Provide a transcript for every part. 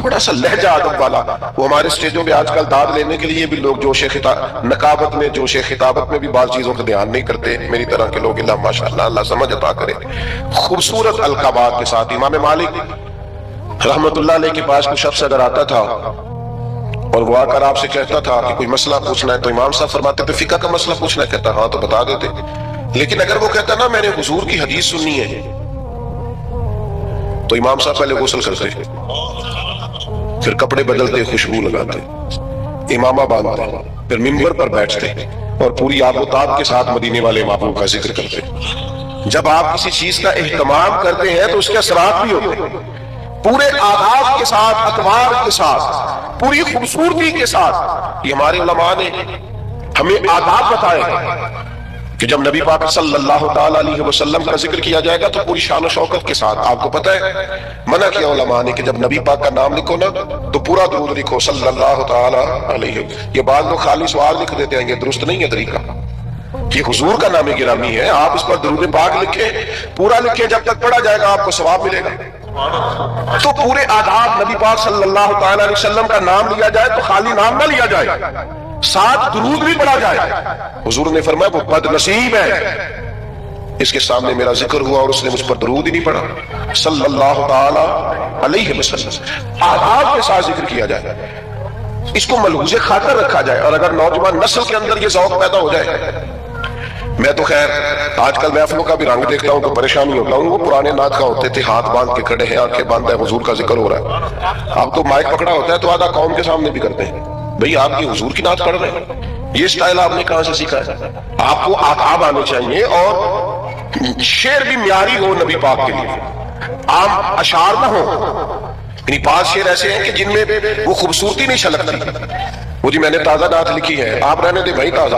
تھوڑا سا لہجہ ادب والا. وہ ہمارے اسٹیجوں پہ آج کل داد لینے کے لیے بھی لوگ جوش نقابت میں جوش خطابت میں بھی بعض چیزوں کا دھیان نہیں کرتے. میری طرح کے لوگ اللہ ماشاءاللہ اللہ سمجھ عطا کرے. خوبصورت القابات کے ساتھ امام مالک رحمت اللہ علیہ کے پاس کوئی شخص اگر آتا تھا اور وہ آ کر آپ سے کہتا تھا کہ کوئی مسئلہ پوچھنا ہے تو امام صاحب فرماتے تھے فقہ کا مسئلہ پوچھنا ہے؟ کہتا ہاں تو بتا دیتے. لیکن اگر وہ کہتا نا میں نے حضور کی حدیث سننی ہے تو امام صاحب پہلے غسل کرتے پھر کپڑے بدلتے خوشبو لگاتے امامہ باندھتے پھر منبر پر بیٹھتے اور پوری آب و تاب کے ساتھ مدینے والے محبوب کا ذکر کرتے. جب آپ کسی چیز کا اہتمام کرتے ہیں تو اس کے اثرات بھی ہوتے ہیں پورے آداب کے ساتھ اطوار کے ساتھ پوری خوبصورتی کے ساتھ. یہ ہمارے علماء نے ہمیں آداب بتائے کہ جب نبی پاک صلی اللہ تعالی علیہ وسلم کا ذکر کیا جائے گا تو پوری شان و شوکت کے ساتھ. آپ کو پتہ ہے منع کیا علماء نے کہ جب نبی پاک کا نام لکھو نا تو پورا درود لکھو صلی اللہ تعالی علیہ. یہ بعض لوگ خالی سوال لکھ دیتے ہیں, یہ درست نہیں ہے طریقہ. یہ حضور کا نام گرامی ہے, آپ اس پر درود پاک لکھیں, پورا لکھیں, جب تک پڑھا جائے گا آپ کو ثواب ملے گا. تو پورے آداب نبی پاک صلی اللہ تعالی علیہ وسلم کا نام لیا جائے تو خالی نام نہ لیا جائے, ساتھ درود بھی پڑھا جائے. حضور نے فرمایا وہ بد نصیب ہے اس کے سامنے میرا ذکر ہوا اور اس نے مجھ پر درود ہی نہیں پڑھا صلی اللہ تعالی علیہ وسلم. آداب کے ساتھ ذکر کیا جائے, اس کو ملحوظ خاطر رکھا جائے. اور اگر نوجوان نسل کے اندر یہ ذوق پیدا ہو جائے, میں تو خیر آج کل محفلوں کا بھی رنگ دیکھتا ہوں تو پریشانی ہوتا ہوں. وہ پرانے نعت کا ہوتے تھے, ہاتھ باندھ کے کھڑے ہیں, آنکھیں باندھ ہے, حضور کا ذکر ہو رہا ہے. اب تو مائک پکڑا ہوتا ہے تو آدھا قوم کے سامنے بھی کرتے ہیں, بھئی آپ یہ حضور کی نعت پڑھ رہے ہیں. یہ سٹائل آپ نے کہاں سے سیکھا ہے؟ آپ کو آداب آنے چاہیے اور شعر بھی معیاری ہو نبی پاک کے لیے, عام اشعار نہ ہو. یعنی بعض شعر ایسے ہیں کہ جن میں وہ خوبصورتی نہیں چھلکتی. وہ جی میں نے تازہ نعت لکھی ہے, آپ رہنے دیں بھائی تازہ,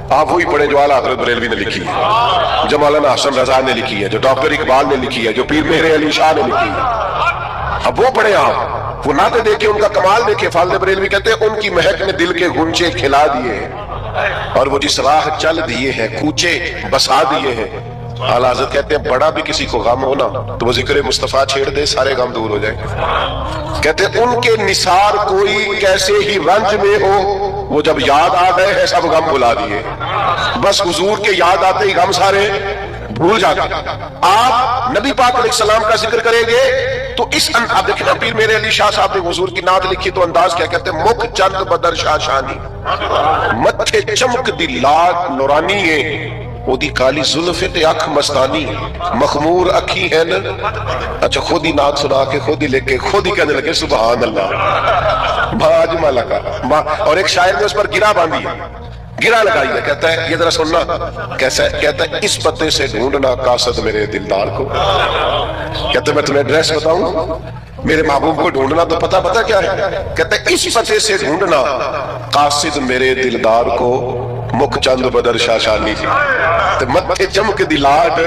آپ وہی پڑھیں جو اعلیٰ حضرت بریلوی نے لکھی ہے, جو مولانا حسن رضا نے لکھی ہے, جو ڈاکٹر اقبال نے لکھی ہے, جو پیر مہر علی شاہ نے لکھی ہے. اب وہ پڑھیں آپ, وہ نعتیں دیکھیں, ان کا کمال دیکھیں. خالد بریلوی کہتے ہیں ان کی مہک نے دل کے گنچے کھلا دیے اور وہ جس راہ چل دیے ہیں کوچے بسا دیے ہیں. اعلیٰ حضرت کہتے ہیں بڑا بھی کسی کو غم ہونا تو وہ ذکر مصطفیٰ چھیڑ دے, سارے غم دور ہو جائیں. کہتے ہیں ان کے نثار کوئی کیسے ہی رنج میں ہو, وہ جب یاد آ گئے ہیں سب غم بھلا دیے. بس حضور کے یاد آتے ہی غم سارے بھول جاتے. آپ نبی پاک علیہ السلام کا ذکر کریں گے تو اس آپ دیکھیں نا پیر میرے علی شاہ صاحب نے حضور کی نعت لکھی تو انداز کیا کہتے ہیں, مکھ چند بدر شاہ شانی متھے چمک دی لاٹ نورانی ہے, وہ دی کالی زلف تے اکھ مستانی مخمور اکھی ہے نا. اچھا خود ہی نعت سنا کے خود ہی لکھ کے خود ہی کہنے لگے سبحان اللہ باج مالا کا. اور ایک شاعر نے اس پر گرا باندھی ہے, گرا لگائی ہے, کہتا ہے یہ ذرا سننا کیسا ہے. کہتا ہے اس پتے سے ڈھونڈنا قاصد میرے دلدار کو. کہتا ہے میں تمہیں ایڈریس بتاؤں, میرے محبوب کو ڈھونڈنا تو پتہ کیا ہے. کہتا ہے اس پتے سے ڈھونڈنا قاصد میرے دلدار کو, مکھ چند بدر شاشانی جی متھے چمک دی لاٹ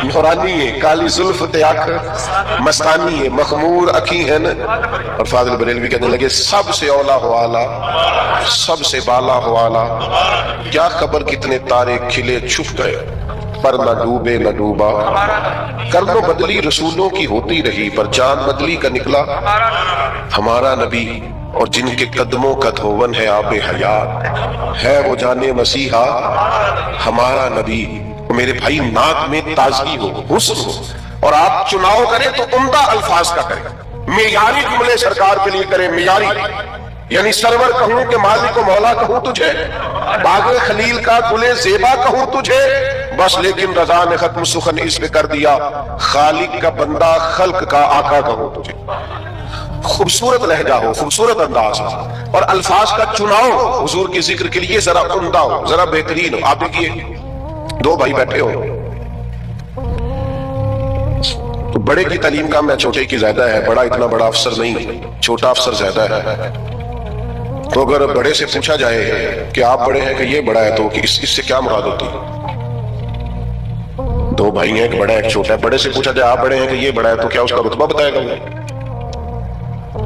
نورانی ہے, کالی زلف تے اکھ مستانی ہے, مخمور اکھی ہے نا. اور فاضل بریلوی کہنے لگے سب سے اولا حوالا سب سے بالا حوالا, کیا خبر کتنے تارے کھلے چھپ گئے پر نہ ڈوبے نہ ڈوبا. کرنو بدلی رسولوں کی ہوتی رہی پر جان بدلی کا نکلا ہمارا نبی, اور جن کے قدموں کا دھون ہے آب حیات ہے وہ جانے مسیحا ہمارا نبی. میرے بھائی نعت میں تازگی ہو, حسن ہو, اور آپ چناؤ کریں تو عمدہ الفاظ کا کریں, معیاری جملے سرکار کے لیے کریں, معیاری. یعنی سرور کہوں کہ مالک و مولا کہوں تجھے, باغ خلیل کا گل زیبا کہوں تجھے, بس لیکن رضا نے ختم سخن اس پہ کر دیا خالق کا بندہ خلق کا آقا کہوں تجھے. خوبصورت لہجہ ہو, خوبصورت انداز ہو, اور الفاظ کا چناؤ حضور کے ذکر کے لیے ذرا عمدہ ہو, ذرا بہترین ہو. آپ دیکھیے دو بھائی بیٹھے ہو تو بڑے کی تعلیم کم ہے, چھوٹے کی زیادہ ہے. بڑا اتنا بڑا افسر نہیں, چھوٹا افسر زیادہ ہے. تو اگر بڑے سے پوچھا جائے کہ آپ بڑے ہیں کہ یہ بڑا ہے تو اس سے کیا مراد ہوتی؟ دو بھائی ہیں, ایک بڑا ہے ایک چھوٹا ہے. بڑے سے پوچھا جائے آپ بڑے ہیں کہ یہ بڑا ہے تو کیا اس کا رتبہ بتائے گا,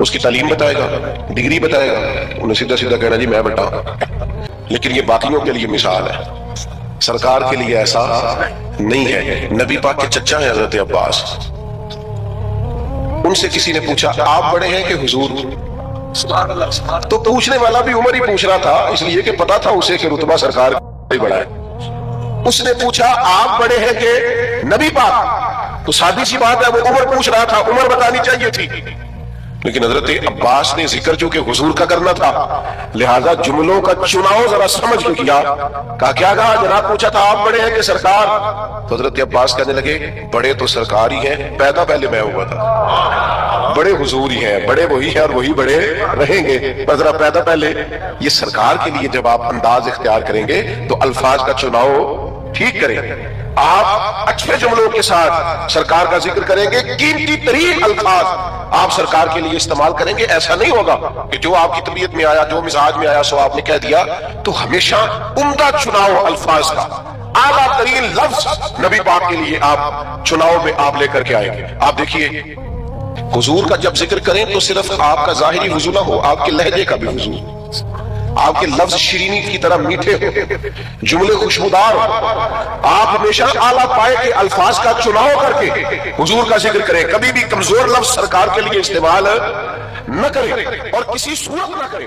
اس کی تعلیم بتائے گا, ڈگری بتائے گا؟ انہیں سیدھا سیدھا کہنا جی میں بڑا ہوں. لیکن یہ باقیوں کے لیے مثال ہے, سرکار کے لیے ایسا نہیں ہے. نبی پاک کے چچا ہیں حضرت عباس, ان سے کسی نے پوچھا آپ بڑے ہیں کہ حضور؟ تو پوچھنے والا بھی عمر ہی پوچھ رہا تھا، اس لیے کہ پتا تھا اسے کہ رتبہ سرکار ہی بڑا ہے۔ اس نے پوچھا آپ بڑے ہیں کہ نبی پاک؟ تو سادی سی بات ہے، وہ عمر پوچھ رہا تھا، عمر بتانی چاہیے تھی، لیکن حضرت عباس نے ذکر جو کہ حضور کا کرنا تھا، لہذا جملوں کا چناؤ ذرا سمجھ کے کیا۔ کیا کہا جناب؟ پوچھا تھا آپ بڑے ہیں کہ سرکار؟ تو حضرت عباس کہنے لگے بڑے تو سرکار ہی ہیں، پیدا پہلے میں ہوا تھا، بڑے حضور ہی ہیں، بڑے وہی ہیں اور وہی بڑے رہیں گے، ذرا پیدا پہلے۔ یہ سرکار کے لیے جب آپ انداز اختیار کریں گے تو الفاظ کا چناؤ ٹھیک کریں، آپ اچھے جملوں کے ساتھ سرکار کا ذکر کریں گے، قیمتی ترین الفاظ آپ سرکار کے لیے استعمال کریں گے۔ ایسا نہیں ہوگا کہ جو آپ کی طبیعت میں آیا، جو مزاج میں آیا سو آپ نے کہہ دیا۔ تو ہمیشہ عمدہ چناؤ الفاظ کا، اعلیٰ ترین لفظ نبی پاک کے لیے آپ چناؤ میں آپ لے کر کے آئیں گے۔ آپ دیکھیے حضور کا جب ذکر کریں تو صرف آپ کا ظاہری وضو نہ ہو، آپ کے لہجے کا بھی وضو، آپ کے لفظ شیرینی کی طرح میٹھے ہو، جملے خوشبودار ہو، آپ ہمیشہ اعلیٰ پائے کے الفاظ کا چناؤ کر کے حضور کا ذکر کریں، کبھی بھی کمزور لفظ سرکار کے لیے استعمال نہ کریں اور کسی صورت نہ کریں۔